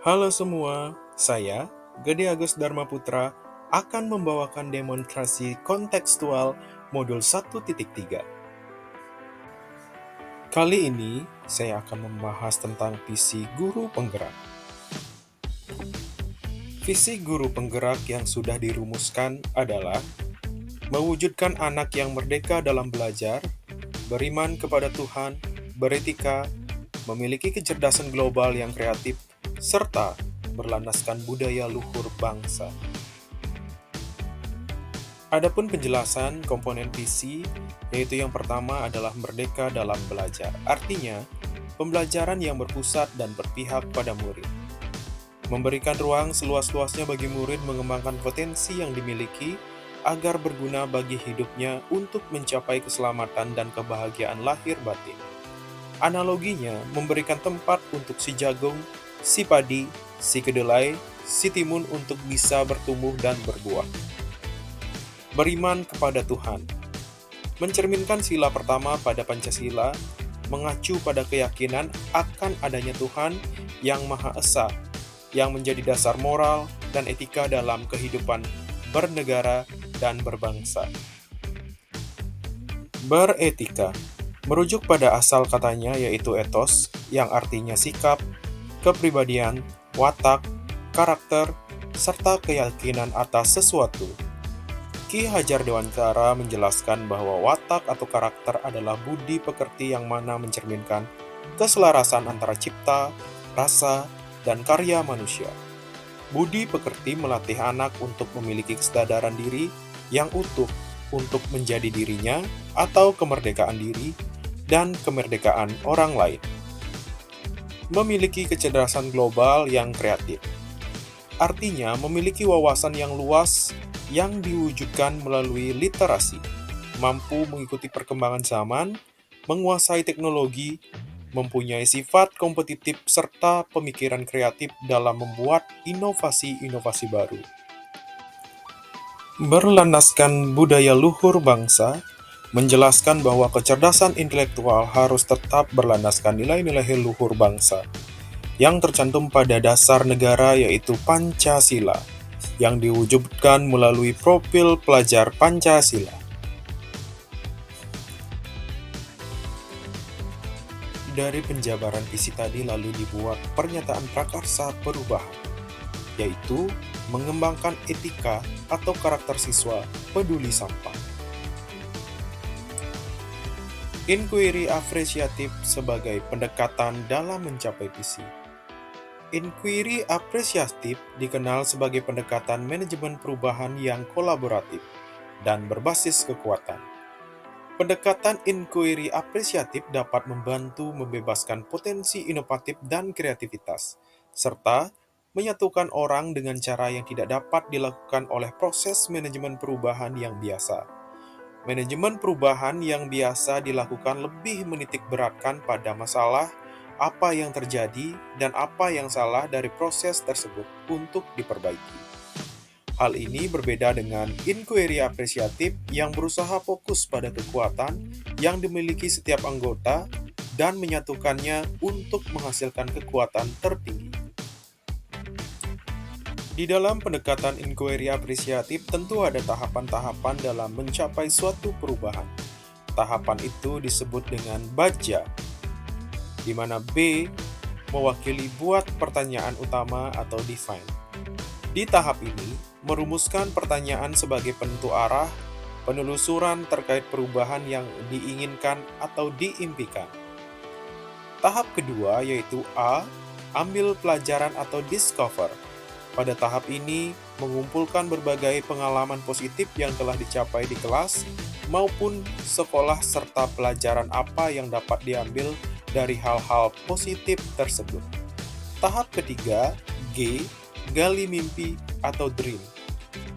Halo semua, saya, Gede Agus Dharma Putra, akan membawakan demonstrasi kontekstual modul 1.3. Kali ini, saya akan membahas tentang visi guru penggerak. Visi guru penggerak yang sudah dirumuskan adalah mewujudkan anak yang merdeka dalam belajar, beriman kepada Tuhan, beretika, memiliki kecerdasan global yang kreatif, serta berlandaskan budaya luhur bangsa. Adapun penjelasan komponen visi, yaitu yang pertama adalah merdeka dalam belajar. Artinya, pembelajaran yang berpusat dan berpihak pada murid. Memberikan ruang seluas-luasnya bagi murid mengembangkan potensi yang dimiliki agar berguna bagi hidupnya untuk mencapai keselamatan dan kebahagiaan lahir batin. Analoginya, memberikan tempat untuk si jagung, si padi, si kedelai, si timun untuk bisa bertumbuh dan berbuah. Beriman kepada Tuhan. Mencerminkan sila pertama pada Pancasila, mengacu pada keyakinan akan adanya Tuhan yang Maha Esa, yang menjadi dasar moral dan etika dalam kehidupan bernegara dan berbangsa. Beretika merujuk pada asal katanya yaitu etos, yang artinya sikap, kepribadian, watak, karakter, serta keyakinan atas sesuatu. Ki Hajar Dewantara menjelaskan bahwa watak atau karakter adalah budi pekerti yang mana mencerminkan keselarasan antara cipta, rasa, dan karya manusia. Budi pekerti melatih anak untuk memiliki kesadaran diri yang utuh untuk menjadi dirinya atau kemerdekaan diri dan kemerdekaan orang lain. Memiliki kecerdasan global yang kreatif. Artinya memiliki wawasan yang luas yang diwujudkan melalui literasi, mampu mengikuti perkembangan zaman, menguasai teknologi, mempunyai sifat kompetitif serta pemikiran kreatif dalam membuat inovasi-inovasi baru. Berlandaskan budaya luhur bangsa, menjelaskan bahwa kecerdasan intelektual harus tetap berlandaskan nilai-nilai luhur bangsa yang tercantum pada dasar negara yaitu Pancasila, yang diwujudkan melalui profil pelajar Pancasila. Dari penjabaran visi tadi lalu dibuat pernyataan prakarsa perubahan, yaitu mengembangkan etika atau karakter siswa peduli sampah. Inquiry apresiatif sebagai pendekatan dalam mencapai visi. Inquiry apresiatif dikenal sebagai pendekatan manajemen perubahan yang kolaboratif dan berbasis kekuatan. Pendekatan inquiry apresiatif dapat membantu membebaskan potensi inovatif dan kreativitas, serta menyatukan orang dengan cara yang tidak dapat dilakukan oleh proses manajemen perubahan yang biasa. Manajemen perubahan yang biasa dilakukan lebih menitik beratkan pada masalah, apa yang terjadi, dan apa yang salah dari proses tersebut untuk diperbaiki. Hal ini berbeda dengan inquiry apresiatif yang berusaha fokus pada kekuatan yang dimiliki setiap anggota dan menyatukannya untuk menghasilkan kekuatan tertinggi. Di dalam pendekatan inquiry apresiatif tentu ada tahapan-tahapan dalam mencapai suatu perubahan. Tahapan itu disebut dengan baja, di mana B mewakili buat pertanyaan utama atau define. Di tahap ini, merumuskan pertanyaan sebagai penentu arah, penelusuran terkait perubahan yang diinginkan atau diimpikan. Tahap kedua yaitu A, ambil pelajaran atau discover. Pada tahap ini, mengumpulkan berbagai pengalaman positif yang telah dicapai di kelas maupun sekolah serta pelajaran apa yang dapat diambil dari hal-hal positif tersebut. Tahap ketiga, G, gali mimpi atau dream.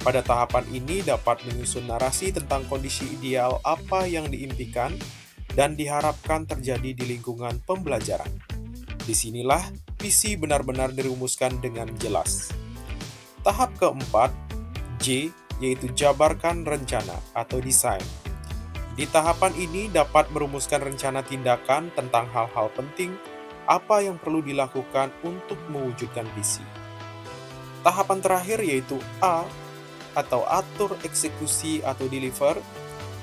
Pada tahapan ini dapat menyusun narasi tentang kondisi ideal apa yang diimpikan dan diharapkan terjadi di lingkungan pembelajaran. Disinilah visi benar-benar dirumuskan dengan jelas. Tahap keempat, J, yaitu jabarkan rencana atau desain. Di tahapan ini dapat merumuskan rencana tindakan tentang hal-hal penting apa yang perlu dilakukan untuk mewujudkan visi. Tahapan terakhir yaitu A atau atur eksekusi atau deliver.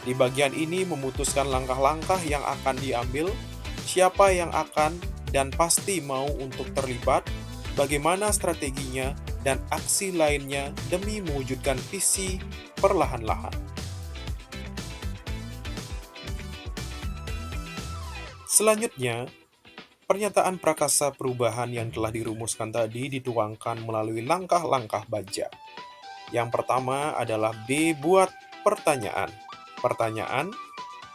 Di bagian ini memutuskan langkah-langkah yang akan diambil, siapa yang akan dan pasti mau untuk terlibat, bagaimana strateginya, dan aksi lainnya demi mewujudkan visi perlahan-lahan. Selanjutnya, pernyataan prakasa perubahan yang telah dirumuskan tadi dituangkan melalui langkah-langkah baja. Yang pertama adalah B, buat pertanyaan. Pertanyaan,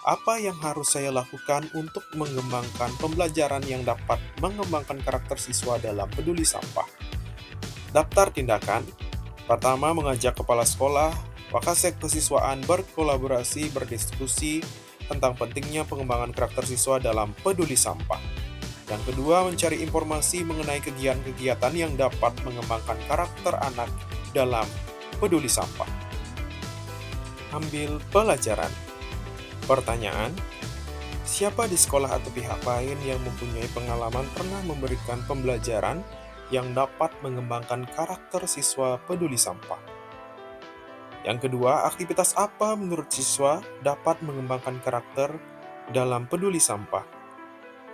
apa yang harus saya lakukan untuk mengembangkan pembelajaran yang dapat mengembangkan karakter siswa dalam peduli sampah? Daftar tindakan, pertama mengajak kepala sekolah, wakasek kesiswaan berkolaborasi berdiskusi tentang pentingnya pengembangan karakter siswa dalam peduli sampah. Yang kedua, mencari informasi mengenai kegiatan-kegiatan yang dapat mengembangkan karakter anak dalam peduli sampah. Ambil pelajaran. Pertanyaan, siapa di sekolah atau pihak lain yang mempunyai pengalaman pernah memberikan pembelajaran yang dapat mengembangkan karakter siswa peduli sampah? Yang kedua, aktivitas apa menurut siswa dapat mengembangkan karakter dalam peduli sampah?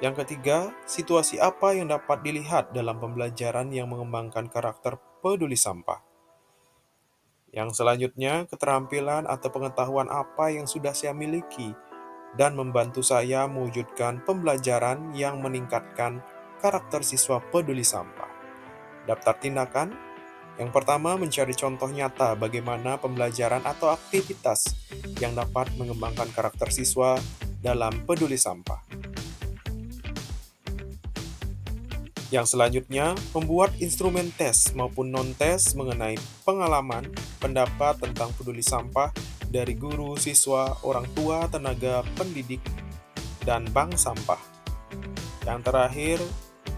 Yang ketiga, situasi apa yang dapat dilihat dalam pembelajaran yang mengembangkan karakter peduli sampah? Yang selanjutnya, keterampilan atau pengetahuan apa yang sudah saya miliki dan membantu saya mewujudkan pembelajaran yang meningkatkan karakter siswa peduli sampah. Daftar tindakan. Yang pertama, mencari contoh nyata bagaimana pembelajaran atau aktivitas yang dapat mengembangkan karakter siswa dalam peduli sampah. Yang selanjutnya, membuat instrumen tes maupun non-tes mengenai pengalaman, pendapat tentang peduli sampah dari guru, siswa, orang tua, tenaga pendidik, dan bank sampah. Yang terakhir,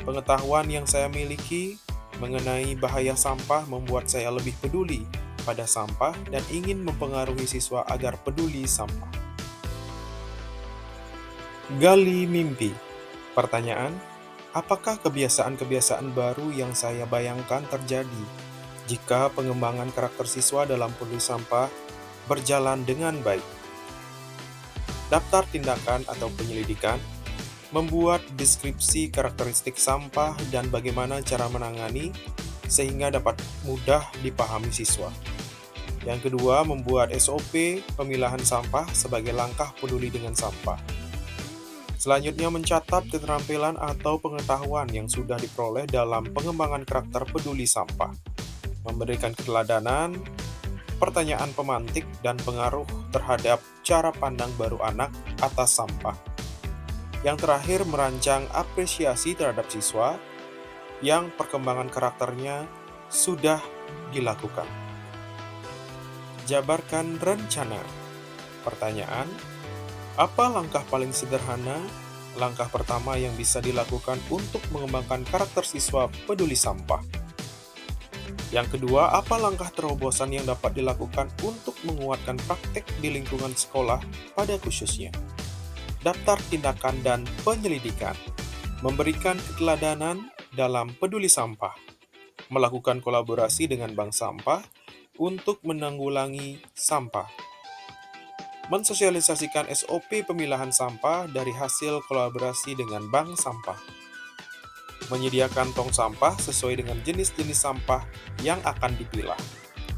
pengetahuan yang saya miliki mengenai bahaya sampah membuat saya lebih peduli pada sampah dan ingin mempengaruhi siswa agar peduli sampah. Gali mimpi. Pertanyaan, apakah kebiasaan-kebiasaan baru yang saya bayangkan terjadi jika pengembangan karakter siswa dalam peduli sampah berjalan dengan baik? Daftar tindakan atau penyelidikan, membuat deskripsi karakteristik sampah dan bagaimana cara menangani sehingga dapat mudah dipahami siswa. Yang kedua, membuat SOP pemilahan sampah sebagai langkah peduli dengan sampah. Selanjutnya, mencatat keterampilan atau pengetahuan yang sudah diperoleh dalam pengembangan karakter peduli sampah. Memberikan keteladanan, pertanyaan pemantik, dan pengaruh terhadap cara pandang baru anak atas sampah. Yang terakhir, merancang apresiasi terhadap siswa yang perkembangan karakternya sudah dilakukan. Jabarkan rencana. Pertanyaan, apa langkah paling sederhana, langkah pertama yang bisa dilakukan untuk mengembangkan karakter siswa peduli sampah? Yang kedua, apa langkah terobosan yang dapat dilakukan untuk menguatkan praktek di lingkungan sekolah pada khususnya? Daftar tindakan dan penyelidikan. Memberikan keteladanan dalam peduli sampah. Melakukan kolaborasi dengan bank sampah untuk menanggulangi sampah. Mensosialisasikan SOP pemilahan sampah dari hasil kolaborasi dengan bank sampah. Menyediakan tong sampah sesuai dengan jenis-jenis sampah yang akan dipilah.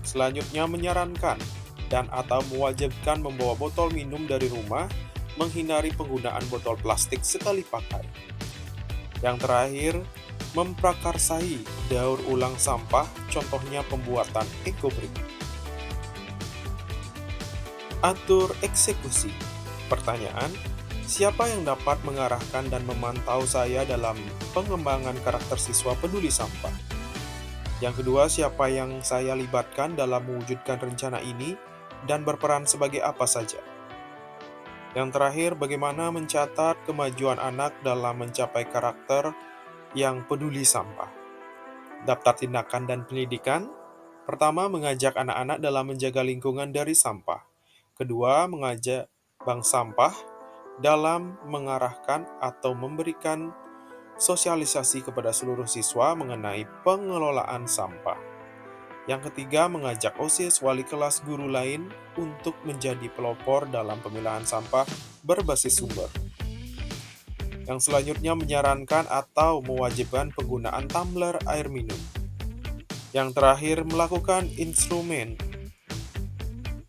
Selanjutnya, menyarankan dan atau mewajibkan membawa botol minum dari rumah, menghindari penggunaan botol plastik sekali pakai. Yang terakhir, memprakarsai daur ulang sampah, contohnya pembuatan ecobrick. Atur eksekusi. Pertanyaan, siapa yang dapat mengarahkan dan memantau saya dalam pengembangan karakter siswa peduli sampah? Yang kedua, siapa yang saya libatkan dalam mewujudkan rencana ini dan berperan sebagai apa saja? Yang terakhir, bagaimana mencatat kemajuan anak dalam mencapai karakter yang peduli sampah? Daftar tindakan dan pendidikan. Pertama, mengajak anak-anak dalam menjaga lingkungan dari sampah. Kedua, mengajak bank sampah dalam mengarahkan atau memberikan sosialisasi kepada seluruh siswa mengenai pengelolaan sampah. Yang ketiga, mengajak OSIS, wali kelas, guru lain untuk menjadi pelopor dalam pemilahan sampah berbasis sumber. Yang selanjutnya, menyarankan atau mewajibkan penggunaan tumbler air minum. Yang terakhir, melakukan instrumen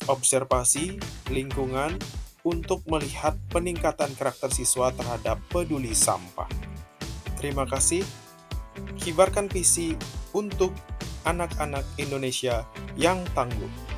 observasi lingkungan untuk melihat peningkatan karakter siswa terhadap peduli sampah. Terima kasih. Kibarkan visi untuk anak-anak Indonesia yang tangguh.